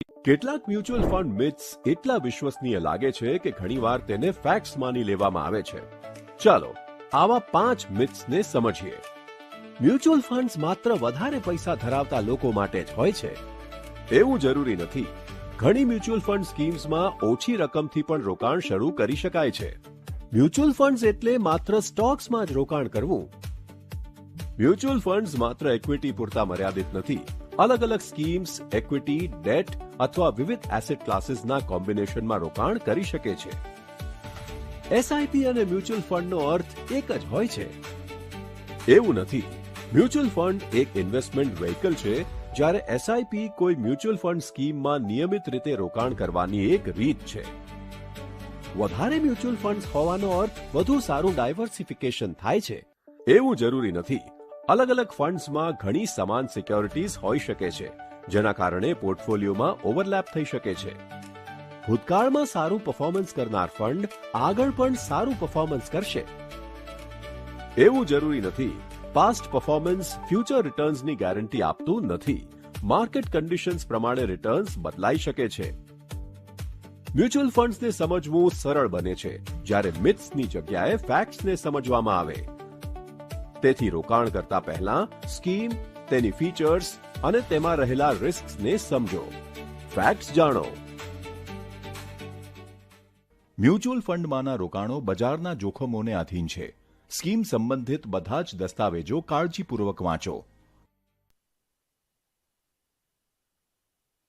કેટલાક mutual fund myths એટલા વિશ્વસનીય લાગે છે કે ઘણીવાર તેને ફેક્ટ્સ માની લેવામાં આવે છે. ચાલો આવા 5 મિથ્સને સમજીએ. મ્યુચ્યુઅલ ફંડ્સ માત્ર વધારે પૈસા ધરાવતા લોકો માટે જ હોય છે એવું જરૂરી નથી. ઘણી મ્યુચ્યુઅલ ફંડ સ્કીમ્સમાં ઓછી રકમથી પણ રોકાણ શરૂ કરી શકાય છે. મ્યુચ્યુઅલ ફંડ્સ એટલે માત્ર સ્ટોક્સમાં જ રોકાણ કરવું. મ્યુચ્યુઅલ ફંડ્સ માત્ર ઇક્વિટી પૂરતા મર્યાદિત નથી. અલગ અલગ સ્કીમ્સ, ઇક્વિટી, ડેટ અથવા વિવિધ એસેટ ક્લાસીસના કોમ્બિનેશનમાં રોકાણ કરી શકે છે. એસઆઈપી અને મ્યુચ્યુઅલ ફંડનો અર્થ એક જ હોય છે એવું નથી. મ્યુચ્યુઅલ ફંડ એક ઇન્વેસ્ટમેન્ટ વ્હીકલ છે, જ્યારે એસઆઈપી કોઈ મ્યુચ્યુઅલ ફંડ સ્કીમમાં નિયમિત રીતે રોકાણ કરવાની એક રીત છે. વધારે મ્યુચ્યુઅલ ફંડ્સ હોવાનો અર્થ વધુ સારું ડાયવર્સિફિકેશન થાય છે એવું જરૂરી નથી. અલગ અલગ ફંડ્સમાં ઘણી સમાન સિક્યોરિટીઝ હોઈ શકે છે, જેના કારણે પોર્ટફોલિયોમાં ઓવરલેપ થઈ શકે છે. ભૂતકાળમાં સારું પરફોર્મન્સ કરનાર ફંડ આગળ પણ સારું પરફોર્મન્સ કરશે એવું જરૂરી નથી. પાસ્ટ પરફોર્મન્સ ફ્યુચર રિટર્ન્સની ગેરંટી આપતું નથી. માર્કેટ કન્ડિશન્સ પ્રમાણે રિટર્ન્સ બદલાઈ શકે છે. મ્યુચ્યુઅલ ફંડ્સને સમજવું સરળ બને છે જ્યારે મિથ્સની જગ્યાએ ફેક્ટ્સને સમજવામાં આવે. તેથી રોકાણ કરતા પહેલા સ્કીમ, તેની ફીચર્સ અને તેમાં રહેલા રિસ્કને સમજો. ફેક્ટ્સ જાણો. મ્યુચ્યુઅલ ફંડમાંના રોકાણો બજારના જોખમોને આધીન છે. સ્કીમ સંબંધિત બધા જ દસ્તાવેજો કાળજીપૂર્વક વાંચો.